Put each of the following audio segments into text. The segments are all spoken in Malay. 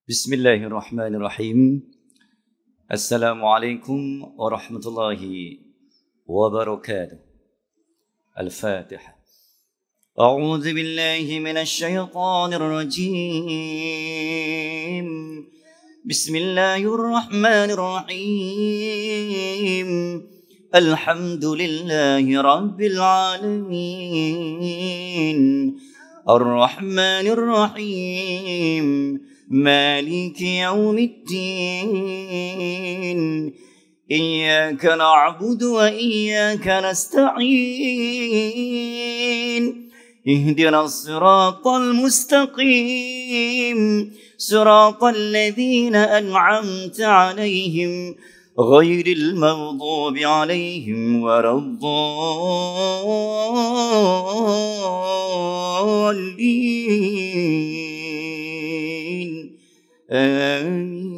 Bismillahirrahmanirrahim. Assalamualaikum warahmatullahi wabarakatuh. Al-Fatihah. A'udzu billahi minasy syaithanir rajim. Bismillahirrahmanirrahim. Alhamdulillahi rabbil alamin. Ar-Rahmanir Rahim. مالك يوم الدين إياك نعبد وإياك نستعين اهدنا الصراط المستقيم صراط الذين أنعمت عليهم غير المغضوب عليهم ولا الضالين آمين.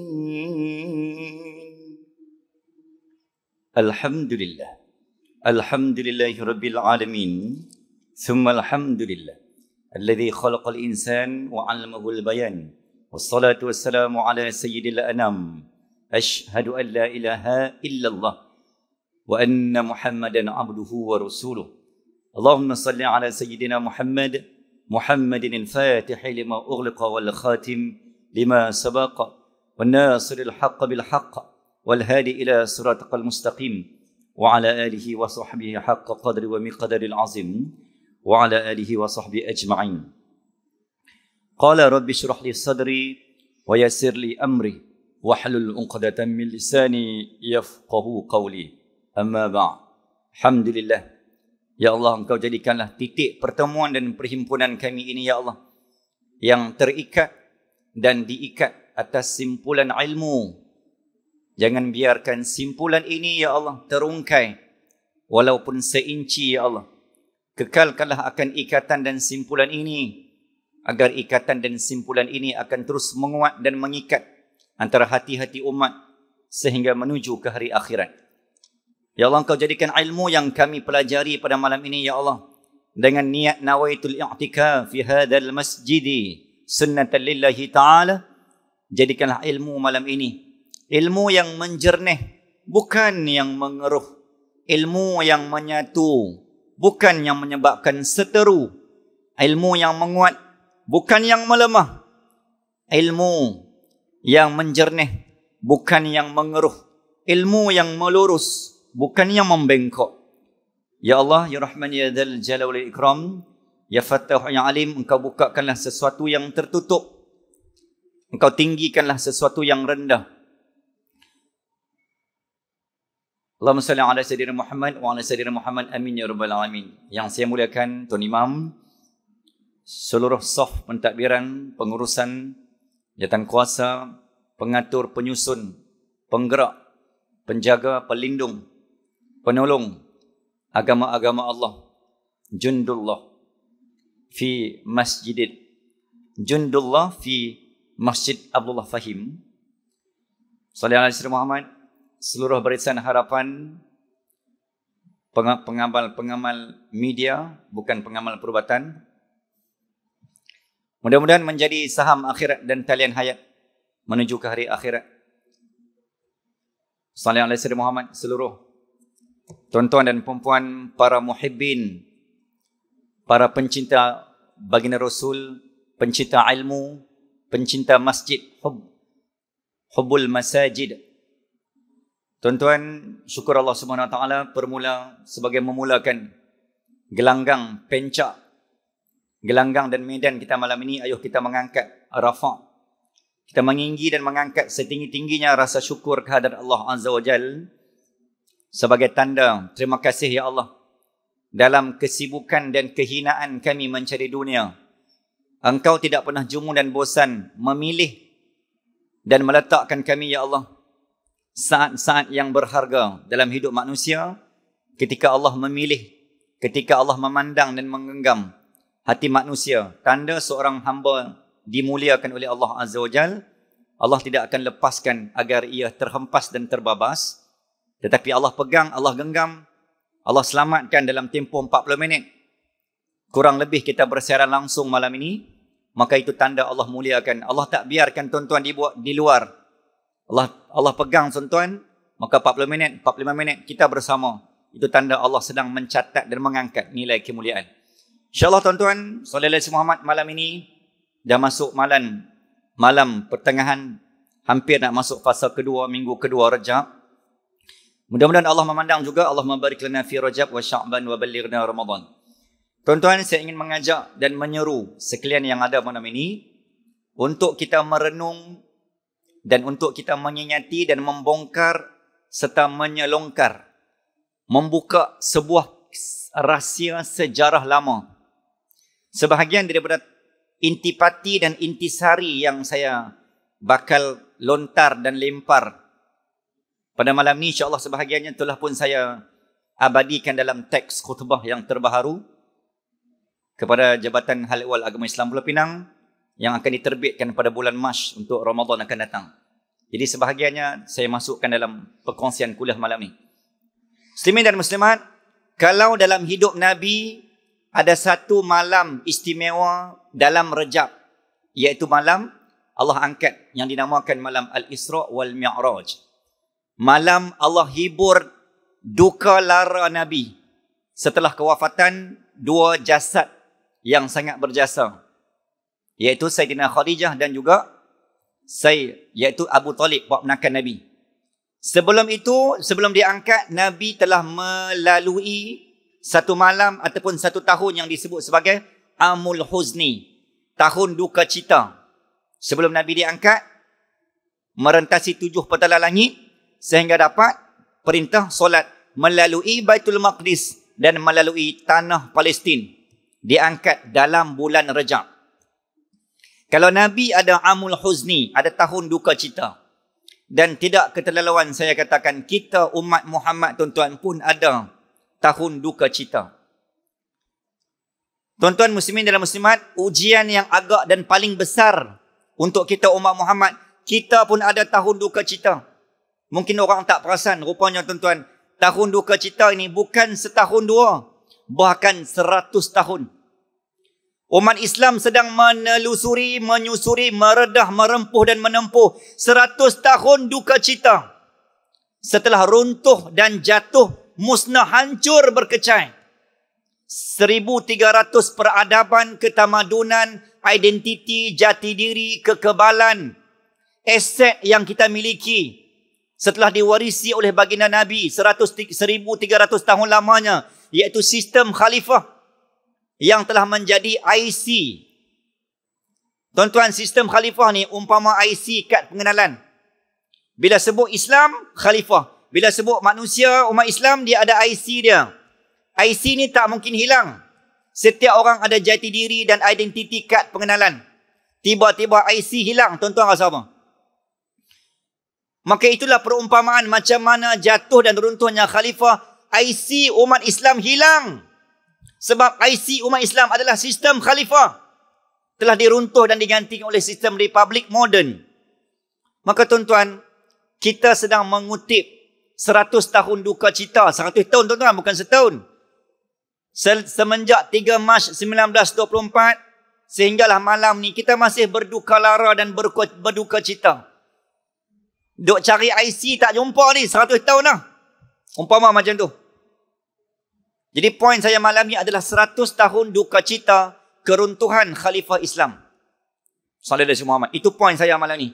Alhamdulillah. Alhamdulillahi Rabbil Alamin. Thumma alhamdulillah. Alladhi khalaqal insan wa 'allamahul bayan. Wassalatu wassalamu ala sayyidil anam. Ashhadu an la ilaha illallah. Wa anna Muhammadan abduhu wa rasuluh. Allahumma salli ala sayyidina Muhammad. Muhammadin al-fatihi lima ughliqa wal khatim لما سبق والناصر الحق بالحق والهادي إلى صراطك المستقيم وعلى آله وصحبه حق قدر ومقدر العظيم وعلى آله وصحبه أجمعين. قال رب اشرح لي صدري ويسر لي أمري واحلل عقدة من لساني يفقه قولي. أما بعد. Alhamdulillah. Ya Allah, Engkau jadikanlah titik pertemuan dan perhimpunan kami ini, Ya Allah, yang terikat dan diikat atas simpulan ilmu. Jangan biarkan simpulan ini, Ya Allah, terungkai walaupun seinci, Ya Allah. Kekalkanlah akan ikatan dan simpulan ini, agar ikatan dan simpulan ini akan terus menguat dan mengikat antara hati-hati umat sehingga menuju ke hari akhirat. Ya Allah, Engkau jadikan ilmu yang kami pelajari pada malam ini, Ya Allah, dengan niat nawaitul i'tikaf fi hadzal masjidi sunnatan lillahi ta'ala. Jadikanlah ilmu malam ini ilmu yang menjerneh, bukan yang mengeruh. Ilmu yang menyatu, bukan yang menyebabkan seteru. Ilmu yang menguat, bukan yang melemah. Ilmu yang menjerneh, bukan yang mengeruh. Ilmu yang melurus, bukan yang membengkok. Ya Allah, Ya Rahman, Ya Dzal Jalali wal Ikram, Ya Fattah, Ya Alim, Engkau bukakanlah sesuatu yang tertutup. Engkau tinggikanlah sesuatu yang rendah. Allahumma salli ala Sayyidina Muhammad wa ala Sayyidina Muhammad. Amin ya Rabbal Alamin. Yang saya muliakan Tuan Imam, seluruh saf pentadbiran, pengurusan, jawatan kuasa, pengatur, penyusun, penggerak, penjaga, pelindung, penolong agama-agama Allah, jundullah fi Jundullah fi Masjid Abdullah Fahim. Sallallahu alaihi wasallam Muhammad, seluruh barisan harapan, pengamal media, bukan pengamal perubatan. Mudah-mudahan menjadi saham akhirat dan talian hayat menuju ke hari akhirat. Sallallahu alaihi wasallam Muhammad, seluruh tuan-tuan dan puan-puan, para muhibbin, para pencinta baginda Rasul, pencinta ilmu, pencinta masjid, hubbul masajid. Tuan-tuan, syukur Allah Subhanahu Wa Taala, permula sebagai memulakan gelanggang pencak, gelanggang dan medan kita malam ini. Ayuh kita mengangkat rafa', kita menginggi dan mengangkat setinggi-tingginya rasa syukur kehadrat Allah Azza wa Jal sebagai tanda terima kasih, Ya Allah. Dalam kesibukan dan kehinaan kami mencari dunia, Engkau tidak pernah jemu dan bosan memilih dan meletakkan kami, Ya Allah, saat-saat yang berharga dalam hidup manusia. Ketika Allah memilih, ketika Allah memandang dan menggenggam hati manusia, tanda seorang hamba dimuliakan oleh Allah Azza wa Jal. Allah tidak akan lepaskan agar ia terhempas dan terbabas, tetapi Allah pegang, Allah genggam, Allah selamatkan dalam tempoh 40 minit. Kurang lebih kita bersiaran langsung malam ini maka itu tanda Allah muliakan. Allah tak biarkan tuan-tuan dibuat di luar. Allah pegang tuan-tuan, maka 40 minit, 45 minit kita bersama. Itu tanda Allah sedang mencatat dan mengangkat nilai kemuliaan. InsyaAllah tuan-tuan, sallallahu alaihi Muhammad, malam ini dah masuk malam pertengahan, hampir nak masuk fasa kedua, minggu kedua Rajab. Mudah-mudahan Allah memandang juga, Allah membarik lana fi Rajab wa Sya'ban wa balighna Ramadan. Tuan-tuan, saya ingin mengajak dan menyeru sekalian yang ada malam ini untuk kita merenung dan untuk kita menyinyati dan membongkar serta menyelongkar, membuka sebuah rahsia sejarah lama. Sebahagian daripada intipati dan intisari yang saya bakal lontar dan lempar pada malam ni, insyaAllah sebahagiannya telah pun saya abadikan dalam teks khutbah yang terbaharu kepada Jabatan Hal Ehwal Agama Islam Pulau Pinang yang akan diterbitkan pada bulan Mac untuk Ramadan akan datang. Jadi sebahagiannya saya masukkan dalam perkongsian kuliah malam ni. Muslimin dan muslimat, kalau dalam hidup Nabi ada satu malam istimewa dalam Rajab, iaitu malam Allah angkat yang dinamakan malam Al-Isra' wal Mi'raj. Malam Allah hibur duka lara Nabi setelah kewafatan dua jasad yang sangat berjasa, iaitu Sayyidina Khadijah dan juga iaitu Abu Talib, buat menakan Nabi. Sebelum itu, sebelum diangkat, Nabi telah melalui satu malam ataupun satu tahun yang disebut sebagai Amul Huzni, tahun duka cita. Sebelum Nabi diangkat, merentasi 7 petala langit sehingga dapat perintah solat melalui Baitul Maqdis dan melalui tanah Palestin. Diangkat dalam bulan Rajab. Kalau Nabi ada Amul Huzni, ada tahun duka cita. Dan tidak keterlaluan saya katakan, kita umat Muhammad tuan-tuan pun ada tahun duka cita. Tuan-tuan muslimin dan muslimat, ujian yang agak dan paling besar untuk kita umat Muhammad, kita pun ada tahun duka cita. Mungkin orang tak perasan, rupanya tuan-tuan, tahun duka cita ini bukan setahun dua, bahkan 100 tahun. Umat Islam sedang menelusuri, menyusuri, meredah, merempuh dan menempuh 100 tahun duka cita. Setelah runtuh dan jatuh, musnah, hancur, berkecai. 1,300 peradaban, ketamadunan, identiti, jati diri, kekebalan, aset yang kita miliki setelah diwarisi oleh baginda Nabi 1,300 tahun lamanya, iaitu sistem khalifah yang telah menjadi IC. Tuan-tuan, sistem khalifah ni umpama IC, kad pengenalan. Bila sebut Islam, khalifah. Bila sebut manusia, umat Islam, dia ada IC dia. IC ni tak mungkin hilang. Setiap orang ada jati diri dan identiti, kad pengenalan. Tiba-tiba IC hilang, tuan-tuan rasa apa? Maka itulah perumpamaan macam mana jatuh dan runtuhnya khalifah. IC umat Islam hilang. Sebab IC umat Islam adalah sistem khalifah. Telah diruntuh dan digantikan oleh sistem republik moden. Maka tuan-tuan, kita sedang mengutip 100 tahun duka cita. 100 tahun tuan-tuan, bukan setahun. Semenjak 3 Mac 1924, sehinggalah malam ni kita masih berduka lara dan berduka cita. Duk cari IC tak jumpa ni, 100 tahun lah. Umpama macam tu. Jadi poin saya malam ni adalah 100 tahun duka cita keruntuhan Khalifah Islam. Sallallahu alaihi Muhammad. Itu poin saya malam ni.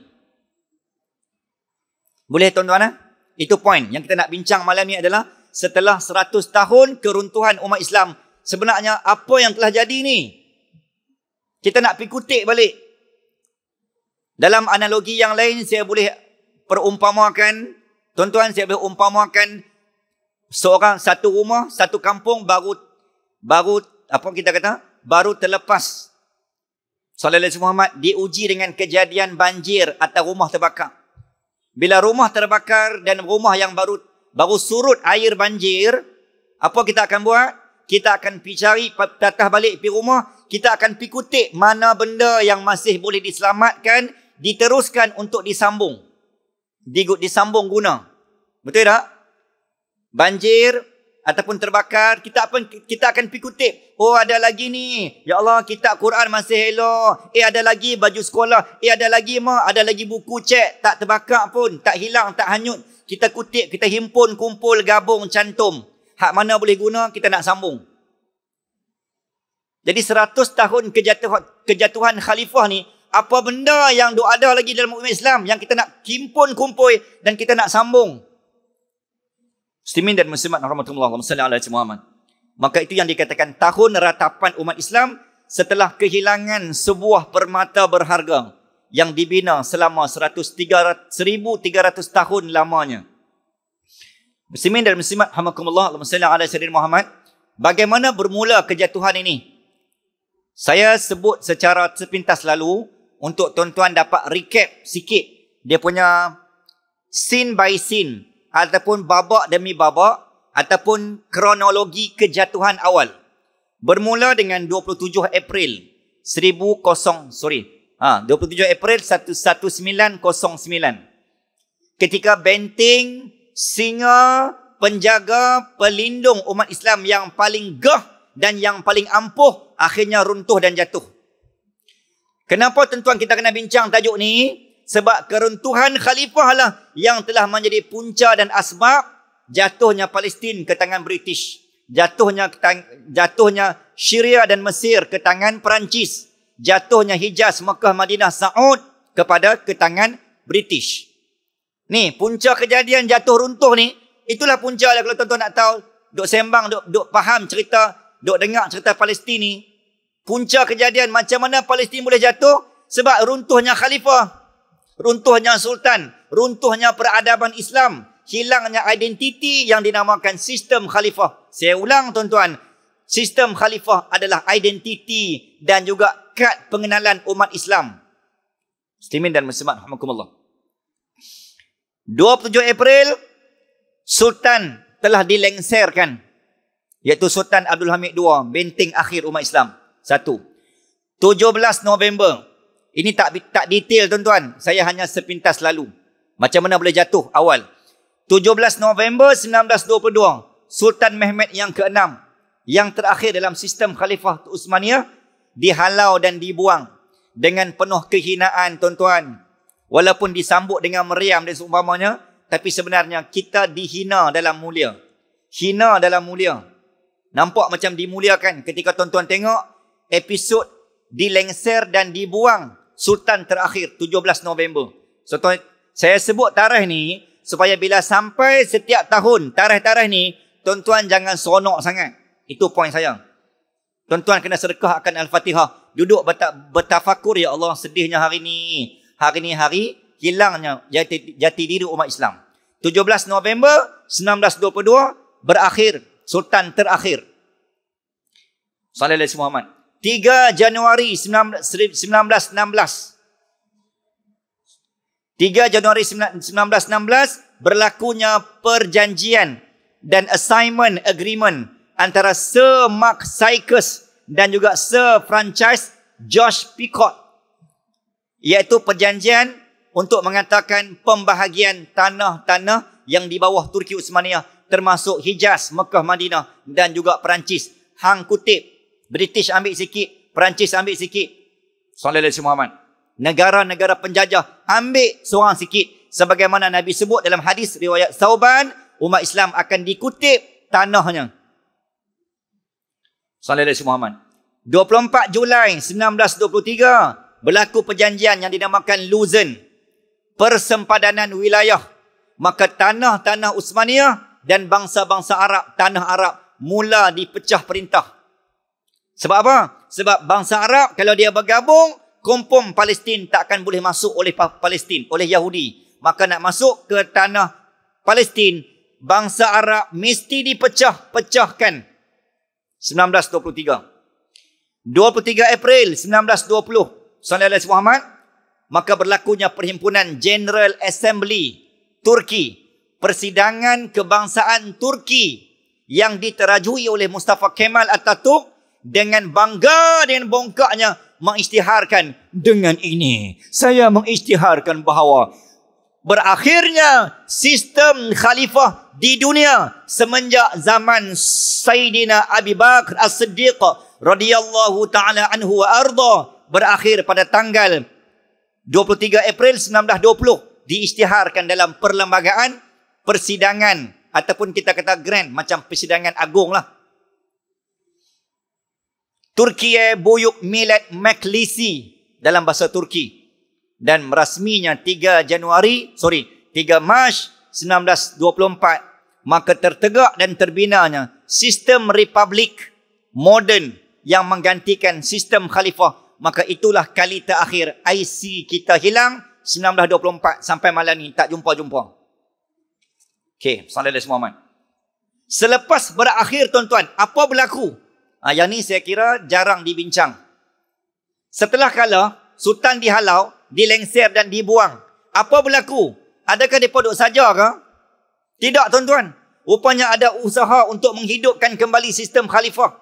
Boleh tuan-tuan? Itu poin yang kita nak bincang malam ni adalah setelah 100 tahun keruntuhan umat Islam. Sebenarnya apa yang telah jadi ni? Kita nak pergi kutik balik. Dalam analogi yang lain saya boleh perumpamakan, tuan-tuan, saya boleh umpamakan satu rumah, satu kampung baru apa kita kata? Baru terlepas. Sallallahu alaihi Muhammad diuji dengan kejadian banjir atau rumah terbakar. Bila rumah terbakar dan rumah yang baru surut air banjir, apa kita akan buat? Kita akan pergi cari, tatah balik pergi rumah, kita akan pergi kutik mana benda yang masih boleh diselamatkan, diteruskan untuk disambung. Disambung guna. Betul tak? Banjir, ataupun terbakar, kita akan pergi kutip. Oh, ada lagi ni. Ya Allah, kitab Quran masih elok. Ada lagi baju sekolah. Ada lagi ada lagi buku cek. Tak terbakar pun. Tak hilang, tak hanyut. Kita kutip, kita himpun, kumpul, gabung, cantum. Hak mana boleh guna, kita nak sambung. Jadi 100 tahun kejatuhan khalifah ni, apa benda yang ada lagi dalam umat Islam yang kita nak himpun, kumpul dan kita nak sambung. Muslimin dan muslimat rahmatullah Muhammad. Maka itu yang dikatakan tahun ratapan umat Islam setelah kehilangan sebuah permata berharga yang dibina selama 1,300 tahun lamanya. Muslimin dan muslimat rahmatullah Muhammad. Bagaimana bermula kejatuhan ini? Saya sebut secara sepintas lalu untuk tuan-tuan dapat recap sikit dia punya scene by scene ataupun babak demi babak ataupun kronologi kejatuhan awal. Bermula dengan 27 April 27 April 1909 ketika benteng singa penjaga pelindung umat Islam yang paling gah dan yang paling ampuh akhirnya runtuh dan jatuh. Kenapa tuan-tuan kita kena bincang tajuk ni? Sebab keruntuhan khalifah lah yang telah menjadi punca dan asbab jatuhnya Palestin ke tangan British. Jatuhnya Syria dan Mesir ke tangan Perancis. Jatuhnya Hijaz, Mekah, Madinah, Saud ke tangan British. Ni punca kejadian jatuh runtuh ni. Itulah punca lah kalau tuan-tuan nak tahu. Duk sembang, duk faham cerita, duk dengar cerita Palestin ni. Punca kejadian macam mana Palestin boleh jatuh? Sebab runtuhnya khalifah, runtuhnya sultan, runtuhnya peradaban Islam, hilangnya identiti yang dinamakan sistem khalifah. Saya ulang tuan-tuan, sistem khalifah adalah identiti dan juga kad pengenalan umat Islam. Muslimin dan muslimat rahimakumullah. 27 April sultan telah dilengserkan, iaitu Sultan Abdul Hamid II, benteng akhir umat Islam. 1. 17 November. Ini tak detail tuan-tuan. Saya hanya sepintas lalu. Macam mana boleh jatuh awal. 17 November 1922. Sultan Mehmed yang ke-6. Yang terakhir dalam sistem Khalifah Utsmaniyah. Dihalau dan dibuang. Dengan penuh kehinaan tuan-tuan. Walaupun disambut dengan meriam dan seumpamanya. Tapi sebenarnya kita dihina dalam mulia. Hina dalam mulia. Nampak macam dimuliakan ketika tuan-tuan tengok episod dilengser dan dibuang sultan terakhir 17 November. So saya sebut tarikh ni supaya bila sampai setiap tahun tarikh-tarikh ni tuan-tuan jangan seronok sangat. Itu poin saya. Tuan-tuan kena sedekah akan Al-Fatihah. Duduk bertafakur, ya Allah, sedihnya hari ni. Hari ni hari hilangnya jati diri umat Islam. 17 November 1922 berakhir sultan terakhir. Sallallahu alaihi Muhammad. 3 Januari 1916. 3 Januari 1916 berlakunya perjanjian dan assignment agreement antara Sir Mark Sykes dan juga Sir Francis George Picot, iaitu perjanjian untuk mengatakan pembahagian tanah-tanah yang di bawah Turki Utsmaniyah, termasuk Hijaz, Mekah, Madinah dan juga Perancis. Hang kutip, British ambil sikit, Perancis ambil sikit. Sallallahu alaihi Muhammad. Negara-negara penjajah ambil seorang sikit. Sebagaimana Nabi sebut dalam hadis riwayat Thauban, umat Islam akan dikutip tanahnya. Sallallahu alaihi Muhammad. 24 Julai 1923 berlaku perjanjian yang dinamakan Luzern, persempadanan wilayah. Maka tanah-tanah Utsmaniyah dan bangsa-bangsa Arab, tanah Arab mula dipecah perintah. Sebab apa? Sebab bangsa Arab kalau dia bergabung, kompom Palestin tak akan boleh masuk oleh Palestin, oleh Yahudi. Maka nak masuk ke tanah Palestin, bangsa Arab mesti dipecahkan. 1923. 23 April 1920, sallallahu alaihi Muhammad, maka berlakunya Perhimpunan General Assembly Turki, persidangan kebangsaan Turki yang diterajui oleh Mustafa Kemal Atatürk dengan bangga dan bongkaknya mengisytiharkan, dengan ini saya mengisytiharkan bahawa berakhirnya sistem khalifah di dunia semenjak zaman Sayyidina Abi Bakar As-Siddiq radhiyallahu taala anhu wa arda, berakhir pada tanggal 23 April 1920, diisytiharkan dalam perlembagaan persidangan ataupun kita kata grand, macam persidangan agung lah. Turkiye Buyuk Millet Meclisi dalam bahasa Turki. Dan rasminya 3 Mac 1924, maka tertegak dan terbinanya sistem republik moden yang menggantikan sistem khalifah. Maka itulah kali terakhir IC kita hilang 1924 sampai malam ni tak jumpa-jumpa. Okey, sallallahu Muhammad. Selepas berakhir tuan-tuan, apa berlaku? Yang ni saya kira jarang dibincang. Setelah kalah, sultan dihalau, dilengser dan dibuang. Apa berlaku? Adakah mereka duduk saja ke? Tidak tuan-tuan. Rupanya ada usaha untuk menghidupkan kembali sistem khalifah.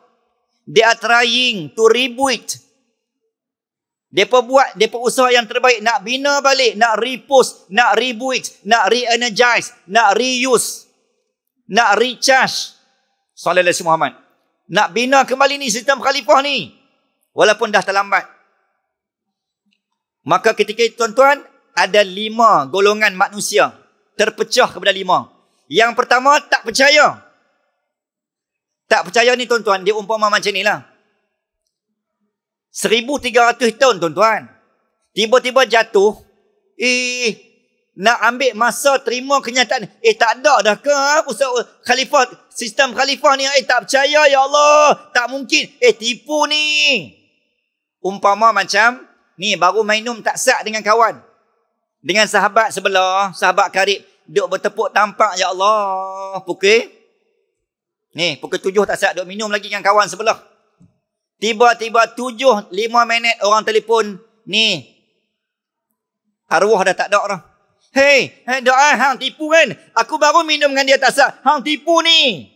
They are trying to reboot. Mereka usaha yang terbaik nak bina balik, nak repost, nak reboot, nak re-energize, nak reuse, nak recharge. Sallallahu alaihi Muhammad. Nak bina kembali ni sistem khalifah ni. Walaupun dah terlambat. Maka ketika itu tuan-tuan, ada 5 golongan manusia terpecah kepada 5. Yang pertama, tak percaya. Tak percaya ni tuan-tuan, dia umpama macam ni lah. 1300 tahun tuan-tuan. Tiba-tiba jatuh. Nak ambil masa terima kenyataan. Tak ada dah ke khalifah, sistem khalifah ni. Tak percaya ya Allah. Tak mungkin. Tipu ni. Umpama macam ni baru minum tak sah dengan kawan. Dengan sahabat sebelah, sahabat karib. Duk bertepuk tampak, ya Allah. Pukul 7 tak sah, duk minum lagi dengan kawan sebelah. Tiba-tiba 7:05 orang telefon. Ni, arwah dah tak ada dah. Hei, doa hang tipu kan? Aku baru minum dengan dia tak sah. Hang tipu ni.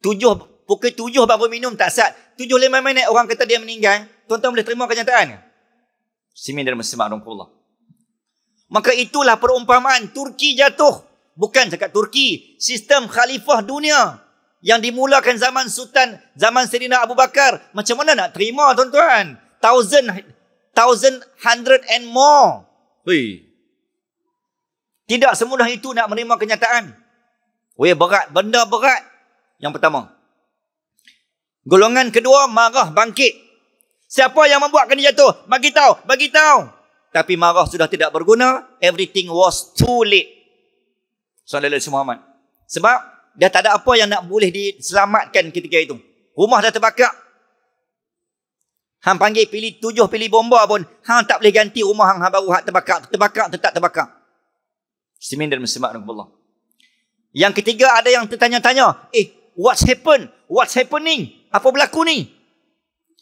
Pukul 7 baru minum tak sah. 7:05 orang kata dia meninggal. Tuan-tuan boleh terima kenyataan? Simin dan Muslimat Rahmatullah. Maka itulah perumpamaan Turki jatuh. Bukan cakap Turki. Sistem khalifah dunia. Yang dimulakan zaman Sultan, zaman Sayyidina Abu Bakar. Macam mana nak terima tuan-tuan? Hundred and more. Tidak semudah itu nak menerima kenyataan. Berat. Benda berat. Yang pertama. Golongan kedua, marah bangkit. Siapa yang membuatkan dia jatuh? Bagi tahu. Tapi marah sudah tidak berguna. Everything was too late. Sallallahu alaihi Muhammad. Sebab dah tak ada apa yang nak boleh diselamatkan ketika itu. Rumah dah terbakar. Hang panggil pilih bomba pun, hang tak boleh ganti rumah hang baru hak terbakar tetap terbakar. Muslimin dan muslimat rahmatullah. Yang ketiga, ada yang tertanya-tanya, what's happening? Apa berlaku ni?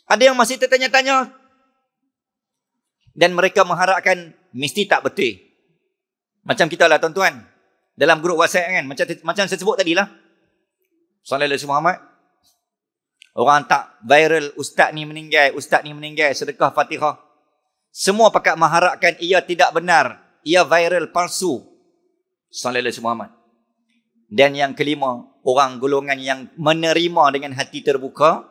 Ada yang masih tertanya-tanya. Dan mereka mengharapkan mesti tak betul. Macam kita lah tuan-tuan. Dalam grup WhatsApp kan. Macam saya sebut tadi lah. Sallallahu alaihi Muhammad. Orang tak viral. Ustaz ni meninggal. Sedekah Fatihah. Semua pakat mengharapkan ia tidak benar. Ia viral palsu. Sallallahu alaihi Muhammad. Dan yang kelima. Orang golongan yang menerima dengan hati terbuka.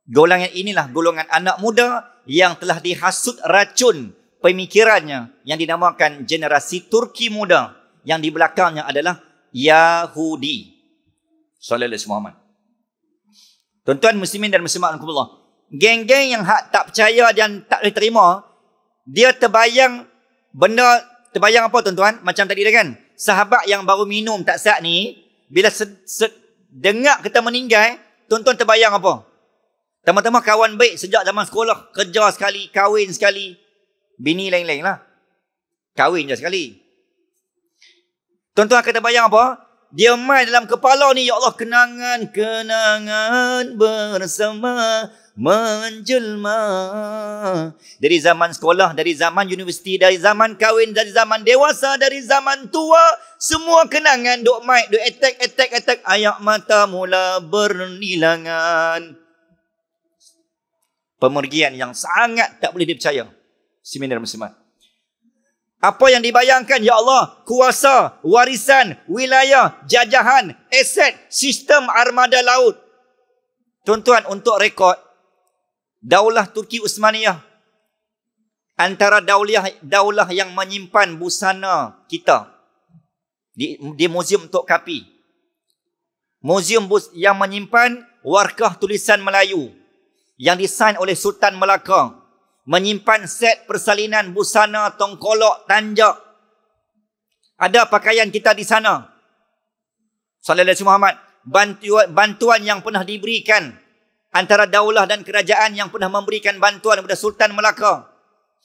Golongan inilah golongan anak muda yang telah dihasut racun pemikirannya yang dinamakan generasi Turki muda, yang di belakangnya adalah Yahudi. Sallallahu alaihi Muhammad. Tuan-tuan muslimin dan muslimat rahimakumullah. Geng-geng yang tak percaya dan tak boleh terima, dia terbayang apa tuan-tuan? Macam tadi dah kan? Sahabat yang baru minum tak sah ni, bila dengar kita meninggal, tuan-tuan terbayang apa? Tama-tama kawan baik sejak zaman sekolah. Kerja sekali, kahwin sekali. Bini lain-lain lah. Kahwin je sekali. Tuan-tuan akan terbayang apa? Dia main dalam kepala ni, ya Allah, kenangan bersama menjelma. Dari zaman sekolah, dari zaman universiti, dari zaman kahwin, dari zaman dewasa, dari zaman tua. Semua kenangan duk main, duk attack. Ayak mata mula bernilangan. Pemergian yang sangat tak boleh dipercaya. Muslimin dan muslimat. Apa yang dibayangkan, ya Allah? Kuasa, warisan, wilayah, jajahan, aset, sistem armada laut. Tuan-tuan, untuk rekod, Daulah Turki Uthmaniyah antara daulah yang menyimpan busana kita di Muzium Tok Kapi. Muzium yang menyimpan warkah tulisan Melayu yang disain oleh Sultan Melaka. Menyimpan set persalinan busana, tongkolok, tanjak. Ada pakaian kita di sana. Sallallahu alaihi Muhammad. Bantuan yang pernah diberikan antara daulah dan kerajaan yang pernah memberikan bantuan kepada Sultan Melaka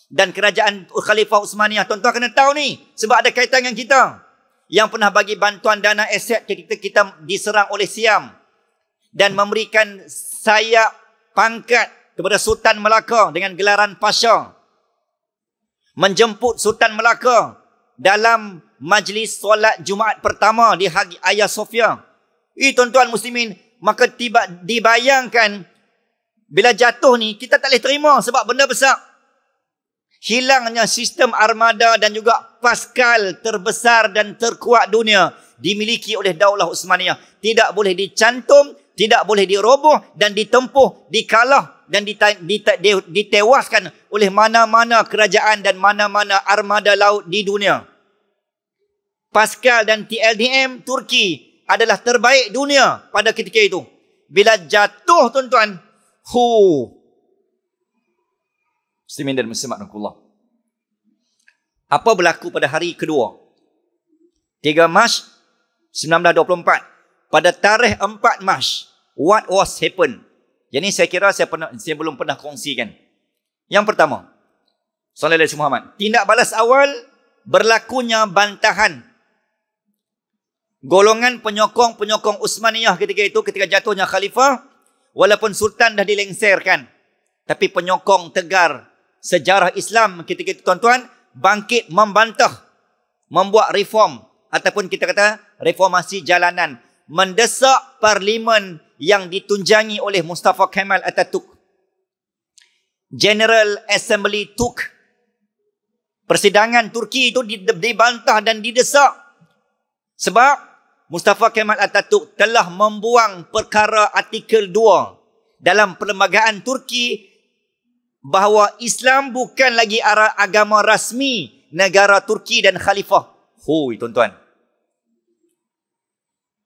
dan kerajaan Khalifah Uthmaniyah. Tuan-tuan kena tahu ni, sebab ada kaitan dengan kita. Yang pernah bagi bantuan dana aset kita diserang oleh Siam dan memberikan sayap pangkat kepada Sultan Melaka dengan gelaran Pasha. Menjemput Sultan Melaka dalam majlis solat Jumaat pertama di Hagia Sophia. Tuan-tuan muslimin, maka dibayangkan bila jatuh ni kita tak boleh terima sebab benda besar. Hilangnya sistem armada dan juga paskal terbesar dan terkuat dunia dimiliki oleh Daulah Uthmaniyah. Tidak boleh dicantum, tidak boleh diroboh dan ditempuh, dikalah dan ditewaskan oleh mana-mana kerajaan dan mana-mana armada laut di dunia. Pascal dan TLDM Turki adalah terbaik dunia pada ketika itu. Bila jatuh, tuan-tuan, Muslimin dan Muslimat rahmatullah. Apa berlaku pada hari kedua? 3 Mac 1924. Pada tarikh 4 Mac, what was happened? Jadi saya kira saya belum pernah kongsikan. Yang pertama, Sallallahu alaihi Muhammad, tindak balas awal berlakunya bantahan golongan penyokong Uthmaniyah ketika itu, ketika jatuhnya khalifah, walaupun sultan dah dilengserkan, tapi penyokong tegar sejarah Islam ketika itu, tuan-tuan, bangkit membantah, membuat reform ataupun kita kata reformasi jalanan, mendesak parlimen yang ditunjangi oleh Mustafa Kemal Atatürk. General Assembly Turk, persidangan Turki itu dibantah dan didesak sebab Mustafa Kemal Atatürk telah membuang perkara artikel 2 dalam perlembagaan Turki bahawa Islam bukan lagi agama rasmi negara Turki dan khalifah. Tuan-tuan,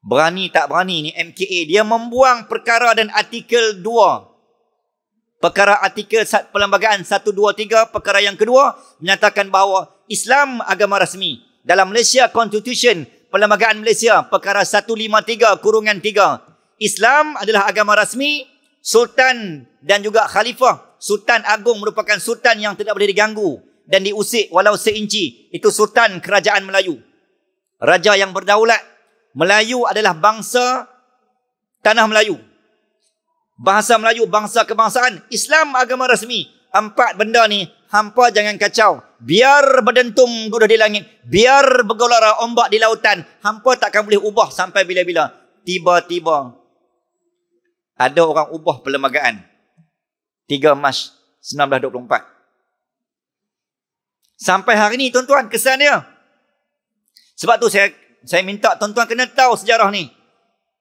berani tak berani ni MKA, dia membuang perkara dan artikel 2. Perkara artikel perlembagaan 1, 2, 3, perkara yang kedua menyatakan bahawa Islam agama rasmi. Dalam Malaysia Constitution, perlembagaan Malaysia, perkara 153/3, Islam adalah agama rasmi, sultan dan juga khalifah. Sultan Agung merupakan sultan yang tidak boleh diganggu dan diusik walau seinci. Itu sultan kerajaan Melayu. Raja yang berdaulat. Melayu adalah bangsa tanah Melayu. Bahasa Melayu, bangsa kebangsaan. Islam agama rasmi. 4 benda ni, hampa jangan kacau. Biar berdentum duduk di langit, biar bergelara ombak di lautan, hampa takkan boleh ubah sampai bila-bila. Tiba-tiba ada orang ubah perlembagaan. 3 Mac 1924. Sampai hari ni, tuan-tuan, kesan dia. Sebab tu saya minta tuan-tuan kena tahu sejarah ni.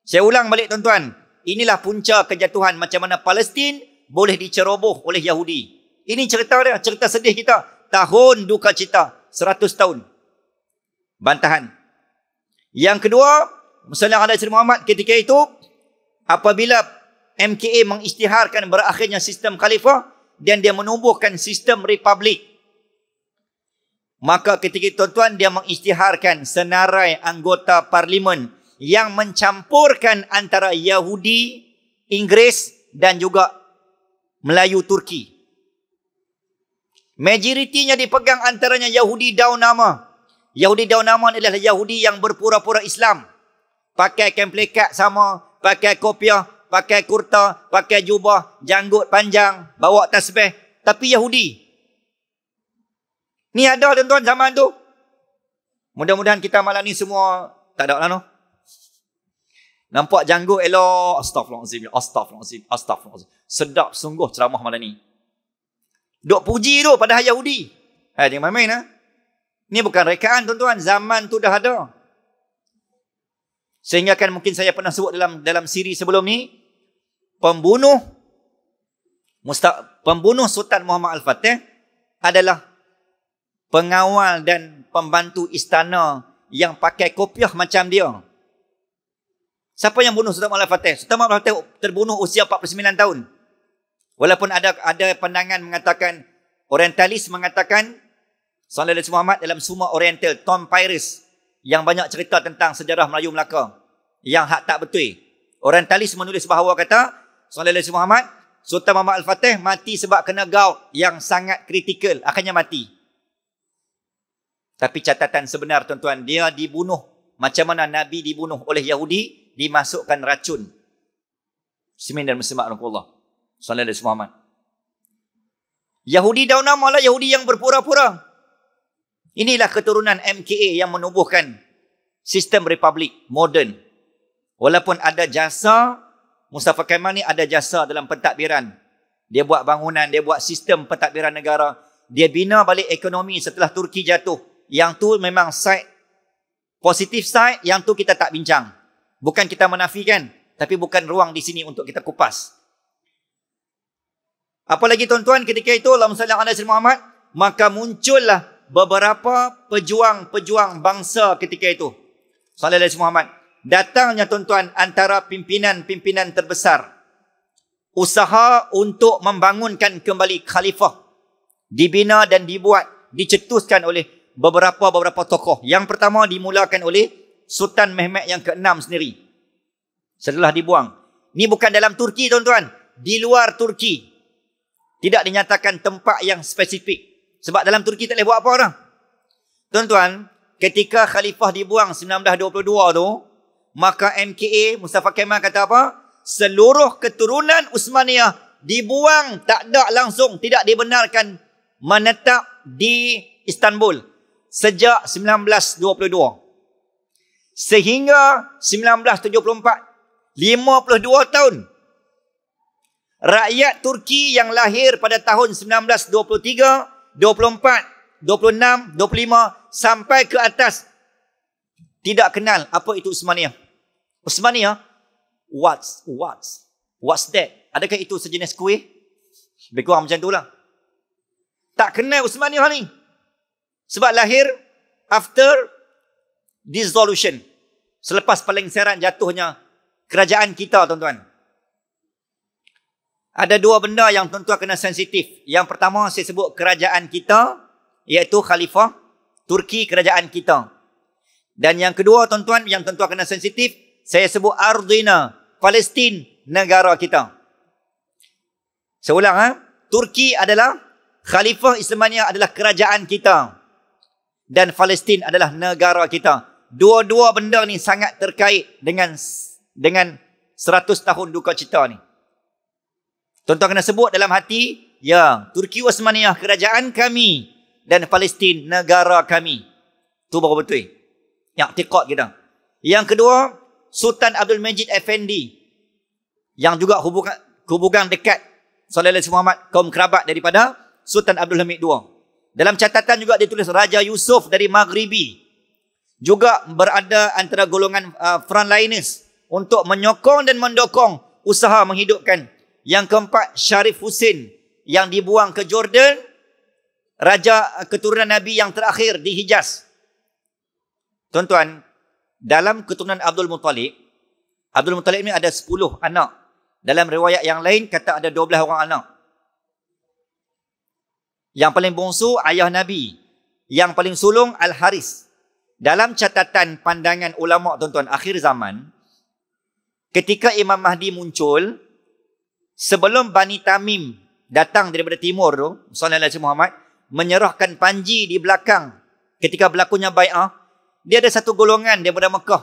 Saya ulang balik, tuan-tuan. Inilah punca kejatuhan macam mana Palestin boleh diceroboh oleh Yahudi. Ini cerita dia, cerita sedih kita. Tahun duka cita, 100 tahun. Bantahan. Yang kedua, Sallallahu alaihi Muhammad, ketika itu, apabila MKA mengisytiharkan berakhirnya sistem khalifah dan dia menubuhkan sistem republik, maka ketika itu, tuan-tuan, dia mengisytiharkan senarai anggota parlimen yang mencampurkan antara Yahudi, Inggeris dan juga Melayu Turki. Majoritinya dipegang antaranya Yahudi Daunama. Yahudi Daunama adalah Yahudi yang berpura-pura Islam. Pakai kemplekat sama, pakai kopiah, pakai kurta, pakai jubah, janggut panjang, bawa tasbih, tapi Yahudi. Ni ada, tuan-tuan, zaman tu. Mudah-mudahan kita malam ni semua tak ada lah, no? Nampak janggut elok, astagfirullahalazim, astagfirullahalazim, astagfirullahalazim. Sedap sungguh ceramah malam ni. Duk puji tu padahal Yahudi. Jangan main-main, ha? Ni bukan rekaan tuan-tuan, zaman tu dah ada. Sehingga kan mungkin saya pernah sebut dalam siri sebelum ni, pembunuh Sultan Muhammad Al-Fatih adalah pengawal dan pembantu istana yang pakai kopiah macam dia. Siapa yang bunuh Sultan Muhammad Al-Fatih? Sultan Muhammad Al-Fatih terbunuh usia 49 tahun. Walaupun ada pandangan mengatakan, orientalis mengatakan, Sallallahu Alaihi Muhammad dalam Summa Oriental, Tom Pyrus, yang banyak cerita tentang sejarah Melayu Melaka, yang hak tak betul. Orientalis menulis bahawa kata, Sallallahu Alaihi Muhammad, Sultan Muhammad Al-Fatih mati sebab kena gout yang sangat kritikal, akhirnya mati. Tapi catatan sebenar tuan-tuan, dia dibunuh macam mana Nabi dibunuh oleh Yahudi, dimasukkan racun. Muslimin dan muslimat rahmatullah. Sallallahu Alaihi Muhammad. Yahudi daun nama lah, Yahudi yang berpura-pura. Inilah keturunan MKA yang menubuhkan sistem republik moden. Walaupun ada jasa, Mustafa Kemal ni ada jasa dalam pentadbiran. Dia buat bangunan, dia buat sistem pentadbiran negara. Dia bina balik ekonomi setelah Turki jatuh. Yang tu memang side, positif side, yang tu kita tak bincang. Bukan kita menafikan, tapi bukan ruang di sini untuk kita kupas. Apalagi tuan-tuan, ketika itu Allahumma salli ala sayyidina Muhammad, maka muncullah beberapa pejuang-pejuang bangsa ketika itu. Sallallahu Alaihi Muhammad. Datangnya tuan-tuan antara pimpinan-pimpinan terbesar. Usaha untuk membangunkan kembali khalifah. Dibina dan dibuat, dicetuskan oleh beberapa tokoh. Yang pertama dimulakan oleh Sultan Mehmed yang ke-6 sendiri. Setelah dibuang. Ini bukan dalam Turki tuan-tuan. Di luar Turki. Tidak dinyatakan tempat yang spesifik. Sebab dalam Turki tak boleh buat apa orang. Tuan-tuan, ketika khalifah dibuang 1922 tu, maka MKA, Mustafa Kemal kata apa? Seluruh keturunan Uthmaniyah dibuang, tak ada langsung, tidak dibenarkan menetap di Istanbul sejak 1922. Sehingga 1974, 52 tahun. Rakyat Turki yang lahir pada tahun 1923, 24, 26, 25 sampai ke atas tidak kenal apa itu Uthmaniyah. Uthmaniyah, what's that? Adakah itu sejenis kuih? Lebih kurang macam itulah. Tak kenal Uthmaniyah ni. Sebab lahir after dissolution. Selepas pelengseran jatuhnya kerajaan kita, tuan-tuan. Ada dua benda yang tuan-tuan kena sensitif. Yang pertama saya sebut kerajaan kita, iaitu Khalifah Turki, kerajaan kita. Dan yang kedua tuan-tuan, yang tuan-tuan kena sensitif, saya sebut Ardina, Palestin, negara kita. Saya ulang, Turki adalah Khalifah Islamiyah, adalah kerajaan kita. Dan Palestin adalah negara kita. Dua-dua benda ni sangat terkait dengan 100 tahun duka cita ni. Tuan-tuan kena sebut dalam hati, ya, Turki Uthmaniyah kerajaan kami dan Palestin negara kami. Itu baru betul. Yang i'tiqad kita. Yang kedua, Sultan Abdul Majid Effendi yang juga hubungan dekat Sallallahu Alaihi Muhammad, kaum kerabat daripada Sultan Abdul Hamid II. Dalam catatan juga ditulis Raja Yusuf dari Maghribi juga berada antara golongan frontliners untuk menyokong dan mendukung usaha menghidupkan. Yang keempat, Syarif Hussein yang dibuang ke Jordan, raja keturunan Nabi yang terakhir di Hijaz. Tuan-tuan, dalam keturunan Abdul Muttalib ni ada 10 anak. Dalam riwayat yang lain kata ada 12 orang anak. Yang paling bongsu ayah Nabi, yang paling sulung Al-Haris. Dalam catatan pandangan ulama tuan-tuan akhir zaman, ketika Imam Mahdi muncul, sebelum Bani Tamim datang daripada timur tu, Sallallahu Alaihi Muhammad menyerahkan panji di belakang ketika berlakunya bai'ah, dia ada satu golongan daripada Mekah,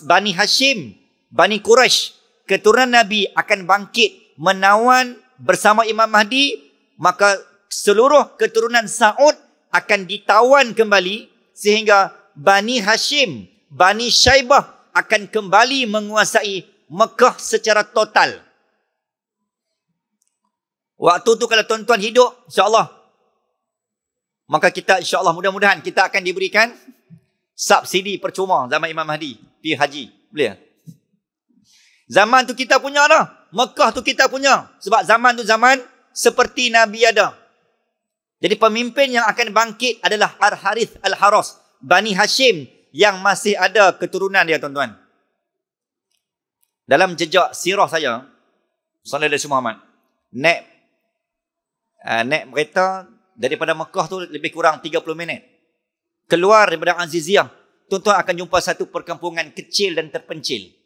Bani Hashim, Bani Quraisy, keturunan Nabi akan bangkit menawan bersama Imam Mahdi, maka seluruh keturunan Saud akan ditawan kembali sehingga Bani Hashim, Bani Syaibah akan kembali menguasai Mekah secara total. Waktu tu kalau tuan-tuan hidup, insya-Allah maka kita insya-Allah mudah-mudahan kita akan diberikan subsidi percuma zaman Imam Mahdi pergi haji. Boleh? Zaman tu kita punya dah. Mekah tu kita punya. Sebab zaman tu zaman seperti Nabi ada. Jadi pemimpin yang akan bangkit adalah Al-Harith Al-Haras, Bani Hashim yang masih ada keturunan dia, tuan-tuan. Dalam jejak sirah saya, Sallallahu Alaihi Muhammad, naik kereta daripada Mekah tu lebih kurang 30 minit. Keluar daripada Aziziyah, tuan-tuan akan jumpa satu perkampungan kecil dan terpencil.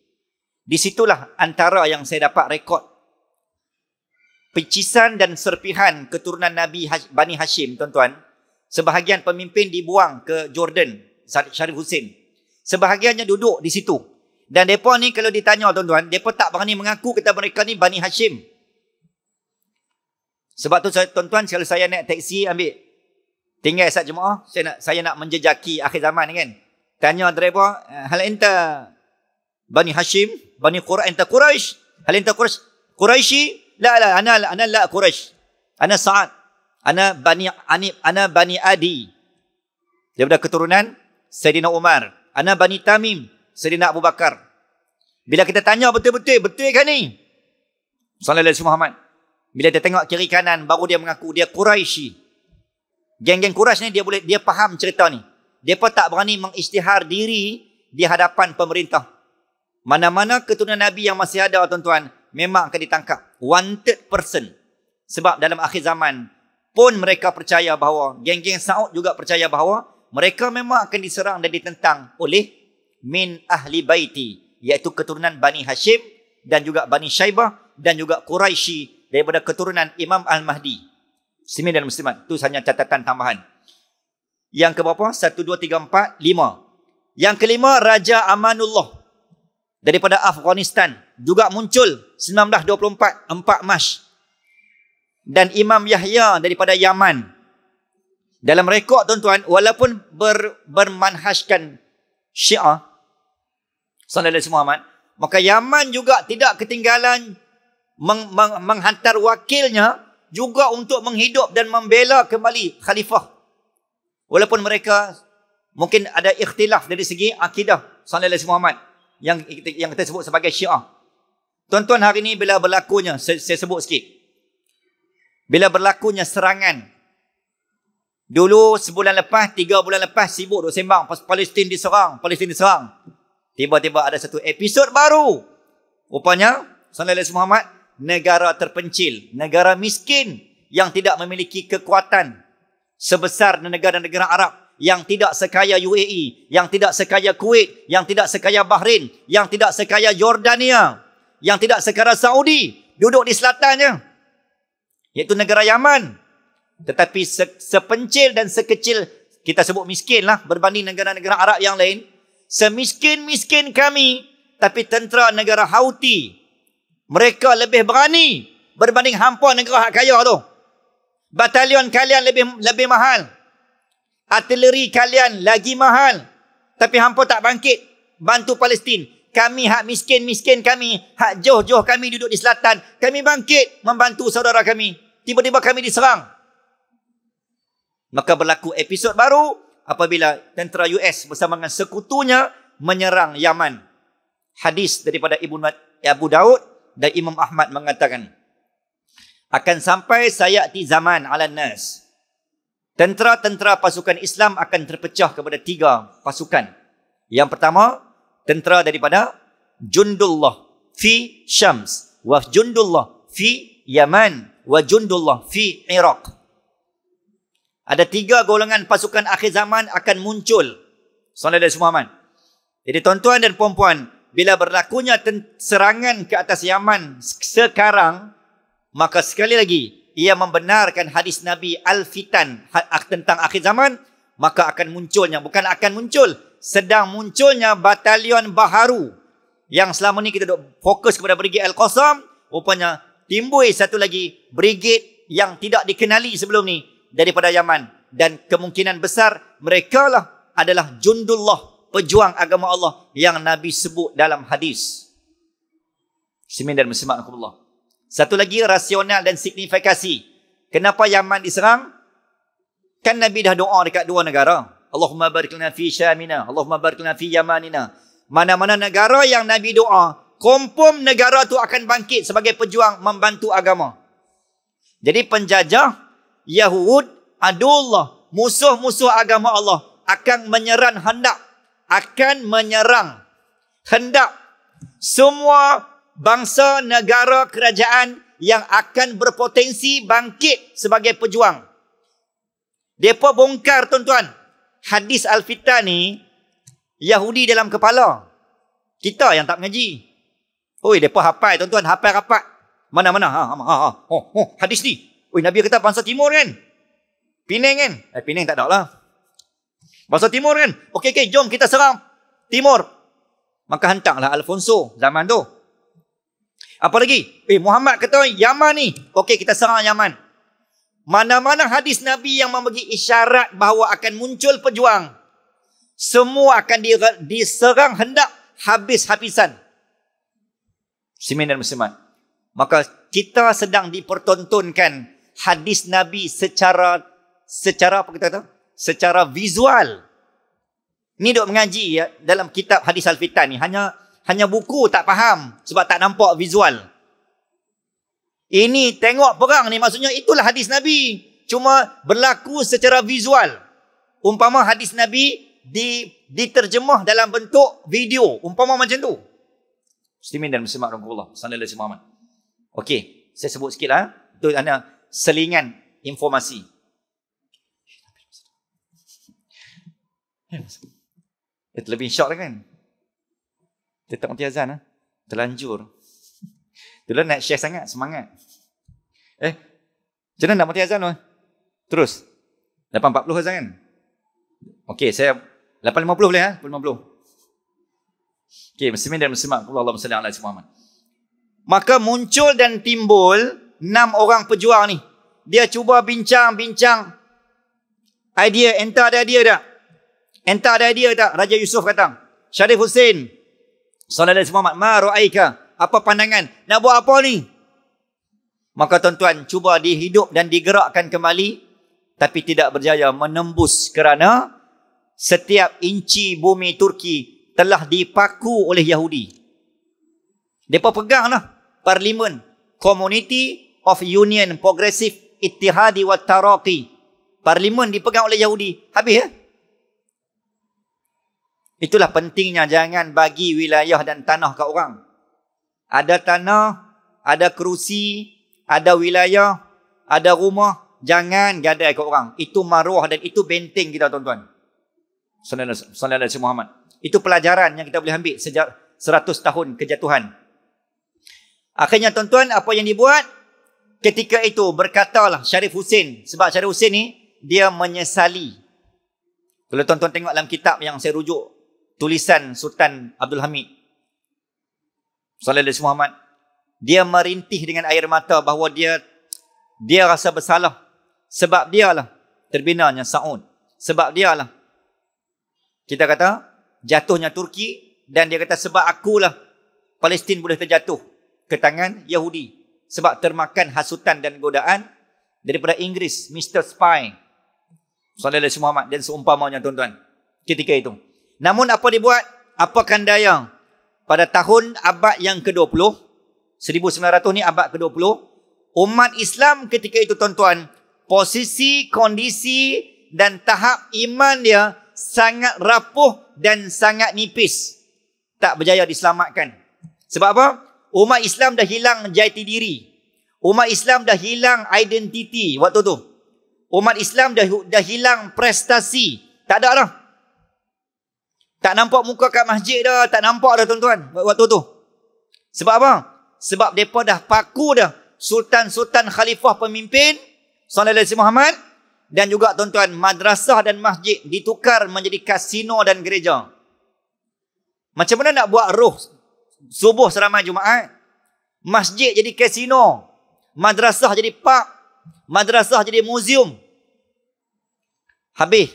Di situlah antara yang saya dapat rekod pecisan dan serpihan keturunan Nabi Bani Hashim, tuan-tuan. Sebahagian pemimpin dibuang ke Jordan, Syarif Hussein. Sebahagiannya duduk di situ. Dan mereka ni kalau ditanya, tuan-tuan, mereka tak berani mengaku kata mereka ni Bani Hashim. Sebab tu, tuan-tuan, kalau saya naik teksi ambil tinggal saat jemaah, saya nak menjejaki akhir zaman kan. Tanya driver, hal enta Bani Hashim, Bani Quraish, enta Quraish, hal enta Quraishi? La, ana la Quraish. Ana Sa'ad. Ana Bani Adi. Daripada keturunan Sayyidina Umar. Ana Bani Tamim, Sayyidina Abu Bakar. Bila kita tanya betul-betul kan ni? Sallallahu Alaihi Muhammad. Bila dia tengok kiri kanan, baru dia mengaku dia Quraisy. Geng-geng Quraisy ni dia faham cerita ni. Dia pun tak berani mengisytihar diri di hadapan pemerintah. Mana-mana keturunan Nabi yang masih ada, tuan-tuan, memang akan ditangkap. Wanted person. Sebab dalam akhir zaman pun mereka percaya bahawa, geng-geng Saud juga percaya bahawa mereka memang akan diserang dan ditentang oleh min ahli baiti, iaitu keturunan Bani Hashim dan juga Bani Syaibah dan juga Quraisy daripada keturunan Imam Al-Mahdi. Muslimin dan muslimat, itu hanya catatan tambahan. Yang keberapa? 1, 2, 3, 4, 5. Yang kelima, Raja Amanullah daripada Afghanistan juga muncul 1924, 4 Mac. Dan Imam Yahya daripada Yaman. Dalam rekod, tuan-tuan, walaupun bermanhajkan Syiah, Sallallahu Alaihi Muhammad, maka Yaman juga tidak ketinggalan menghantar wakilnya juga untuk menghidup dan membela kembali khalifah. Walaupun mereka mungkin ada ikhtilaf dari segi akidah Sallallahu Alaihi Muhammad yang kita sebut sebagai Syiah. Tuan-tuan, hari ini bila berlakunya, saya sebut sikit. Bila berlakunya serangan, dulu sebulan lepas, 3 bulan lepas, sibuk duk sembang Palestin diserang. Tiba-tiba ada satu episod baru. Rupanya, Sallallahu Alaihi Muhammad, negara terpencil, negara miskin yang tidak memiliki kekuatan sebesar negara-negara Arab, yang tidak sekaya UAE, yang tidak sekaya Kuwait, yang tidak sekaya Bahrain, yang tidak sekaya Jordania, yang tidak sekaya Saudi, duduk di selatannya, iaitu negara Yaman. Tetapi sepencil dan sekecil, kita sebut miskin lah berbanding negara-negara Arab yang lain, semiskin-miskin kami, tapi tentera negara Houthi, mereka lebih berani berbanding hampa negara hak kaya tu. Batalion kalian lebih mahal. Artileri kalian lagi mahal. Tapi hampa tak bangkit bantu Palestin. Kami hak miskin-miskin kami, hak jauh-jauh kami duduk di selatan, kami bangkit membantu saudara kami. Tiba-tiba kami diserang. Maka berlaku episod baru apabila tentera US bersama dengan sekutunya menyerang Yaman. Hadis daripada Abu Daud dan Imam Ahmad mengatakan, akan sampai sayati zaman ala nas, tentera-tentera pasukan Islam akan terpecah kepada 3 pasukan. Yang pertama, tentera daripada Jundullah fi Syams, wa Jundullah fi Yaman, wa Jundullah fi Iraq. Ada 3 golongan pasukan akhir zaman akan muncul. Sallallahu Alaihi Muhammad. Jadi tuan-tuan dan puan-puan, bila berlakunya serangan ke atas Yaman sekarang, maka sekali lagi ia membenarkan hadis Nabi Al-Fitan tentang akhir zaman. Maka akan munculnya, bukan akan muncul, sedang munculnya batalion baharu. Yang selama ni kita duk fokus kepada Brigade Al-Qassam, rupanya timbul satu lagi brigade yang tidak dikenali sebelum ni daripada Yaman. Dan kemungkinan besar mereka lah adalah Jundullah, pejuang agama Allah yang Nabi sebut dalam hadis. Muslimin dan muslimat Allah. Satu lagi rasional dan signifikasi. Kenapa Yaman diserang? Kan Nabi dah doa dekat dua negara. Allahumma barik lana fi Syamina, Allahumma barik lana fi Yamanina. Mana-mana negara yang Nabi doa, confirm negara tu akan bangkit sebagai pejuang membantu agama. Jadi penjajah Yahud, adullah, musuh-musuh agama Allah akan menyerang hendak, semua bangsa, negara, kerajaan yang akan berpotensi bangkit sebagai pejuang. Mereka bongkar tuan-tuan. Hadis Al-Fitan ni Yahudi dalam kepala. Kita yang tak mengaji. Oi, mereka hafal tuan-tuan, hafal rapat. Mana-mana? Hadis ni. Oi, Nabi kata bangsa timur kan? Penang kan? Penang tak ada lah. Bangsa timur kan? Okey, jom kita serang timur. Maka hantarlah Alfonso zaman tu. Apa lagi? Muhammad kata Yaman ni. Okey, kita serang Yaman. Mana-mana hadis Nabi yang memberi isyarat bahawa akan muncul pejuang, semua akan diserang hendak habis-habisan. Muslimin dan muslimat. Maka kita sedang dipertontonkan hadis Nabi secara apa kita kata? Secara visual. Ni duk mengaji ya, dalam kitab hadis Al-Fitan ni. Hanya buku tak faham sebab tak nampak visual. Ini tengok perang ni maksudnya itulah hadis Nabi. Cuma berlaku secara visual. Umpama hadis Nabi diterjemah dalam bentuk video. Umpama macam tu. Muslimin dan muslimat rahmatullah sallallahu alaihi wasallam. Okey, saya sebut sikit lah. Itu ada selingan informasi. Itu lebih syok kan? Dia tak mati azan lah. Terlanjur. Itulah nak share sangat, semangat. Macam mana nak mati azan tu? Terus. 8.40 azan kan? Okey, saya 8.50 boleh ha? 8.50. Okey, muslimin dan muslimat, Allahumma salli ala Muhammad. Maka muncul dan timbul 6 orang pejuang ni. Dia cuba bincang-bincang idea, entah ada idea tak? Entah ada idea tak? Raja Yusuf kata, Syarif Hussein sallallahu alaihi wasallam, ma ra'aika? Apa pandangan? Nak buat apa ni? Maka tuan-tuan, cuba dihidup dan digerakkan kembali, tapi tidak berjaya menembus kerana setiap inci bumi Turki telah dipaku oleh Yahudi. Mereka peganglah Parlimen Community of Union Progressive Ittihadi wa Taraqi. Parlimen dipegang oleh Yahudi. Habis ya? Itulah pentingnya jangan bagi wilayah dan tanah ke orang. Ada tanah, ada kerusi, ada wilayah, ada rumah, jangan gadai ke orang. Itu maruah dan itu benteng kita tuan-tuan. Sallallahu alaihi Muhammad. Itu pelajaran yang kita boleh ambil sejak 100 tahun kejatuhan. Akhirnya tuan-tuan, apa yang dibuat? Ketika itu berkatalah Syarif Hussein. Sebab Syarif Hussein ni, dia menyesali. Kalau tuan-tuan tengok dalam kitab yang saya rujuk, tulisan Sultan Abdul Hamid sallallahu alaihi Muhammad, dia merintih dengan air mata bahawa dia rasa bersalah. Sebab dialah terbinanya Saud. Sebab dialah kita kata jatuhnya Turki, dan dia kata sebab akulah Palestin boleh terjatuh ke tangan Yahudi. Sebab termakan hasutan dan godaan daripada Inggeris, Mr. Spy sallallahu alaihi Muhammad dan seumpamanya tuan-tuan ketika itu. Namun apa dibuat? Apakan daya? Pada tahun abad yang ke-20, 1900 ni abad ke-20, umat Islam ketika itu tuan-tuan, posisi, kondisi dan tahap iman dia sangat rapuh dan sangat nipis. Tak berjaya diselamatkan. Sebab apa? Umat Islam dah hilang jati diri. Umat Islam dah hilang identiti waktu tu. Umat Islam dah hilang prestasi. Tak ada dah. Tak nampak muka kat masjid dah. Tak nampak dah tuan-tuan waktu tu. Sebab apa? Sebab mereka dah paku dah. Sultan-sultan khalifah pemimpin sallallahu alaihi Muhammad. Dan juga tuan-tuan, madrasah dan masjid ditukar menjadi kasino dan gereja. Macam mana nak buat ruh subuh seramai Jumaat? Masjid jadi kasino. Madrasah jadi park. Madrasah jadi muzium. Habis.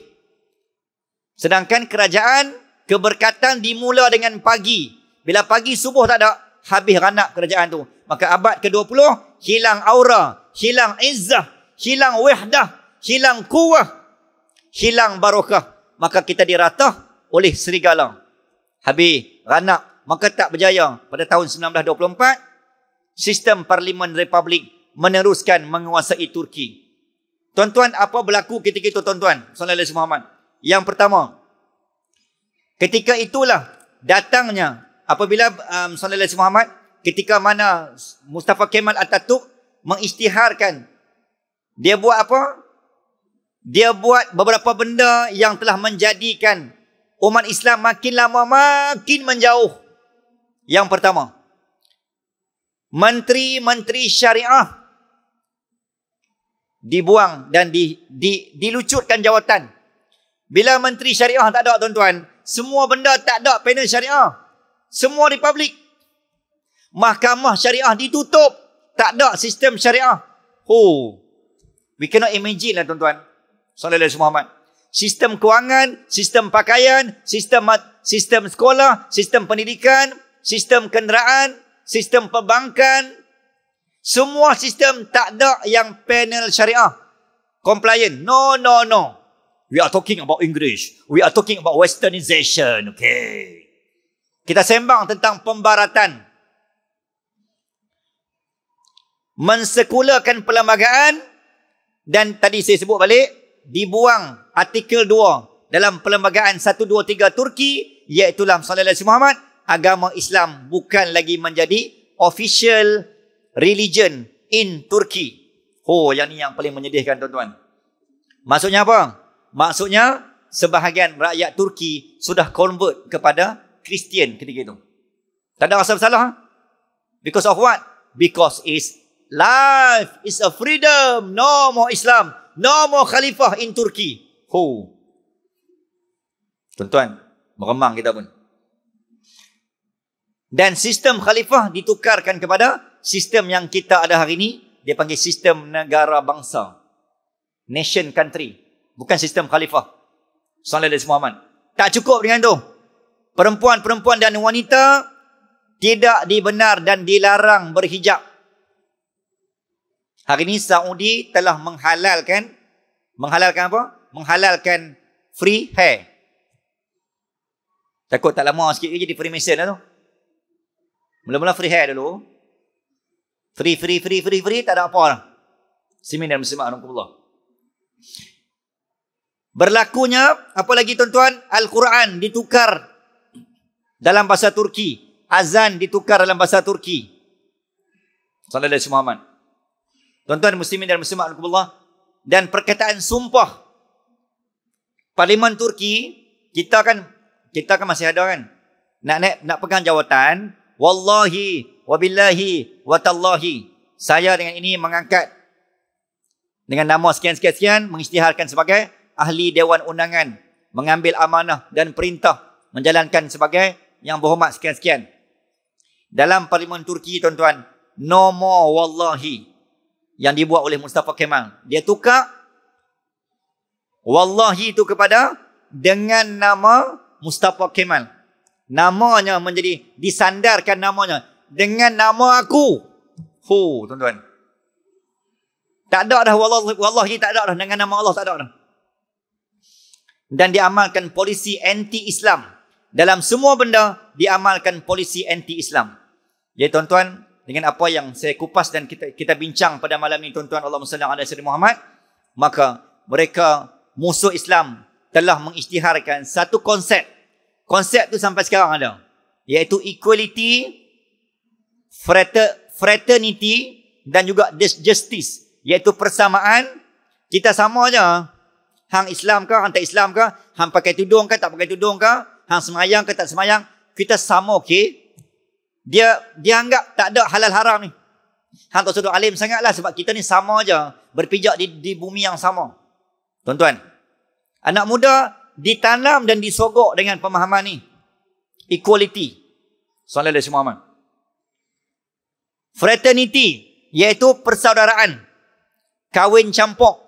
Sedangkan kerajaan, keberkatan dimula dengan pagi. Bila pagi subuh tak ada, habis ranak kerajaan tu. Maka abad ke-20, hilang aura, hilang izzah, hilang wahdah, hilang kuwah. hilang barokah, maka kita diratah oleh serigala. Habis ranak, maka tak berjaya. Pada tahun 1924, sistem Parlimen Republik meneruskan menguasai Turki. Tuan-tuan, apa berlaku ketika itu tuan-tuan? Sallallahu alaihi Muhammad. Yang pertama, ketika itulah datangnya apabila Sallallahu alaihi Muhammad, ketika mana Mustafa Kemal Atatürk mengisytiharkan, dia buat apa? Dia buat beberapa benda yang telah menjadikan umat Islam makin lama makin menjauh. Yang pertama, menteri-menteri syariah dibuang dan dilucutkan jawatan. Bila menteri syariah tak ada tuan-tuan, semua benda tak ada panel syariah. Semua republik. Mahkamah syariah ditutup. Tak ada sistem syariah. We cannot imagine lah tuan-tuan. Sallallahu alaihi Muhammad. Sistem kewangan, sistem pakaian, sistem sekolah, sistem pendidikan, sistem kenderaan, sistem perbankan, semua sistem tak ada yang panel syariah. Compliant. No. We are talking about English. We are talking about westernization. Okay. Kita sembang tentang pembaratan. Mensekulakan perlembagaan. Dan tadi saya sebut balik, dibuang artikel 2 dalam perlembagaan 1, 2, 3 Turki, iaitu Sallallahu alaihi Muhammad, agama Islam bukan lagi menjadi official religion in Turki. Yang ni yang paling menyedihkan tuan-tuan. Maksudnya apa? Maksudnya sebahagian rakyat Turki sudah convert kepada Kristian ketika itu. Tak ada rasa bersalah. Because of what? Because is life is a freedom. No more Islam. No more Khalifah in Turki. Tuan-tuan, meremang kita pun. Dan sistem Khalifah ditukarkan kepada sistem yang kita ada hari ini. Dia panggil sistem negara bangsa. Nation country. Bukan sistem Khalifah. Sallallahu alaihi Muhammad. Tak cukup dengan tu. Perempuan-perempuan dan wanita tidak dibenar dan dilarang berhijab. Hari ini Saudi telah menghalalkan apa? Menghalalkan free hair. Takut tak lama sikit jadi Freemason lah tu. Mula-mula free hair dulu. Free, tak ada apa lah. Muslimin dan muslimat rahmatullah. Berlakunya, apa lagi tuan-tuan? Al-Quran ditukar dalam bahasa Turki. Azan ditukar dalam bahasa Turki. Sallallahu alaihi Muhammad. Tuan-tuan muslimin dan muslimat rahmatullah. Dan perkataan sumpah. Parlimen Turki, kita kan masih ada kan? Nak pegang jawatan. Wallahi, wabillahi, watallahi. Saya dengan ini mengangkat dengan nama sekian-sekian, mengisytiharkan sebagai ahli Dewan Undangan, mengambil amanah dan perintah, menjalankan sebagai yang berhormat sekian-sekian. Dalam Parlimen Turki tuan-tuan, no more wallahi yang dibuat oleh Mustafa Kemal. Dia tukar wallahi itu kepada dengan nama Mustafa Kemal. Namanya menjadi disandarkan namanya dengan nama aku. Tuan-tuan. Tak ada dah wallahi tak ada dah dengan nama Allah tak ada dah. Dan diamalkan polisi anti-Islam. Dalam semua benda diamalkan polisi anti-Islam. Jadi tuan-tuan, dengan apa yang saya kupas dan kita bincang pada malam ini tuan-tuan, Allahumma salli ala sayyidina Muhammad, maka mereka musuh Islam telah mengisytiharkan satu konsep. Konsep tu sampai sekarang ada, iaitu equality, fraternity dan juga justice, iaitu persamaan. Kita sama je. Hang Islam ke, hang tak Islam ke, hang pakai tudung ke, tak pakai tudung ke, hang semayang ke, tak semayang, kita sama, okey? Dia anggap tak ada halal haram ni. Hang tak sudah alim sangatlah sebab kita ni sama je, berpijak di bumi yang sama. Tuan-tuan, anak muda ditanam dan disogok dengan pemahaman ni. Equality. Sallallahu alaihi Muhammad. Fraternity, iaitu persaudaraan. Kahwin campur.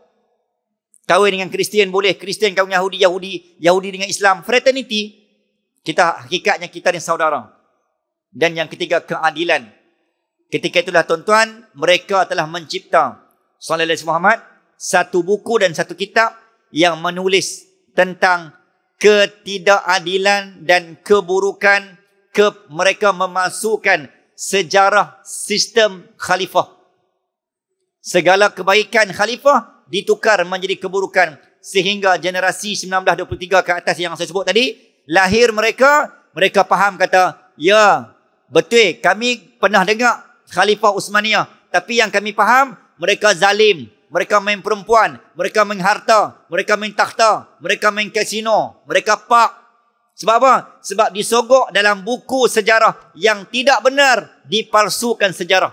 Kahwin dengan Kristian boleh, Kristian kahwin Yahudi, Yahudi dengan Islam. Fraternity, hakikatnya kita ni saudara. Dan yang ketiga, keadilan. Ketika itulah tuan-tuan, mereka telah mencipta Sallallahu alaihi Muhammad satu buku dan satu kitab yang menulis tentang ketidakadilan dan keburukan mereka memasukkan sejarah sistem khalifah. Segala kebaikan khalifah ditukar menjadi keburukan sehingga generasi 1923 ke atas yang saya sebut tadi, lahir mereka faham kata, ya betul kami pernah dengar Khalifah Uthmaniyah, tapi yang kami faham mereka zalim, mereka main perempuan, mereka main harta, mereka main takhta, mereka main kasino, mereka pak. Sebab apa? Sebab disogok dalam buku sejarah yang tidak benar, dipalsukan sejarah.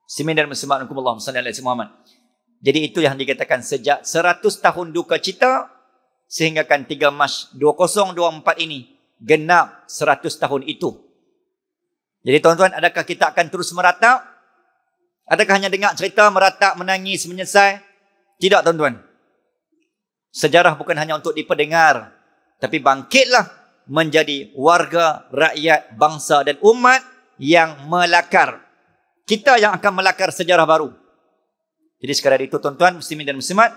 Muslimin dan muslimat rahimakumullah, sallallahu alaihi Muhammad. Jadi itu yang dikatakan sejak 100 tahun duka cita sehinggakan 3 Mac 2024 ini genap 100 tahun itu. Jadi tuan-tuan, adakah kita akan terus meratap? Adakah hanya dengar cerita meratap, menangis, menyesal? Tidak tuan-tuan. Sejarah bukan hanya untuk diperdengar, tapi bangkitlah menjadi warga, rakyat, bangsa dan umat yang melakar. Kita yang akan melakar sejarah baru. Jadi sekadar itu tuan-tuan, muslimin dan muslimat,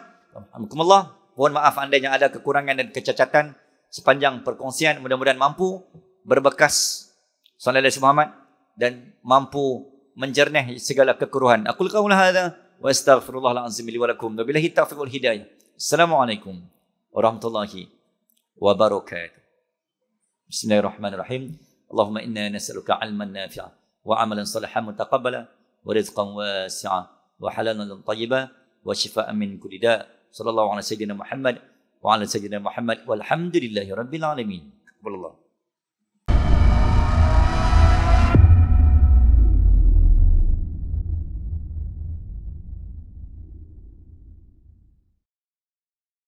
alhamdulillah, mohon maaf anda yang ada kekurangan dan kecacatan sepanjang perkongsian, mudah-mudahan mampu berbekas sallallahu alaihi Muhammad dan mampu menjernih segala kekuruhan. Aqul qawla hadza wa astaghfirullahal azim li wa lakum. Wabillahi taufiq wal hidayah. Assalamualaikum warahmatullahi wabarakatuh. Bismillahirrahmanirrahim. Allahumma inna nas'aluka 'ilman nafi'a wa 'amalan salihan mutaqabbala wa rizqan wasi'a wa halalan thayyiban wa shifaa'an min kulli da'. Sallallahu alaihi sayyidina Muhammad wa ala sayyidina Muhammad walhamdulillahi rabbil alamin. Wallah.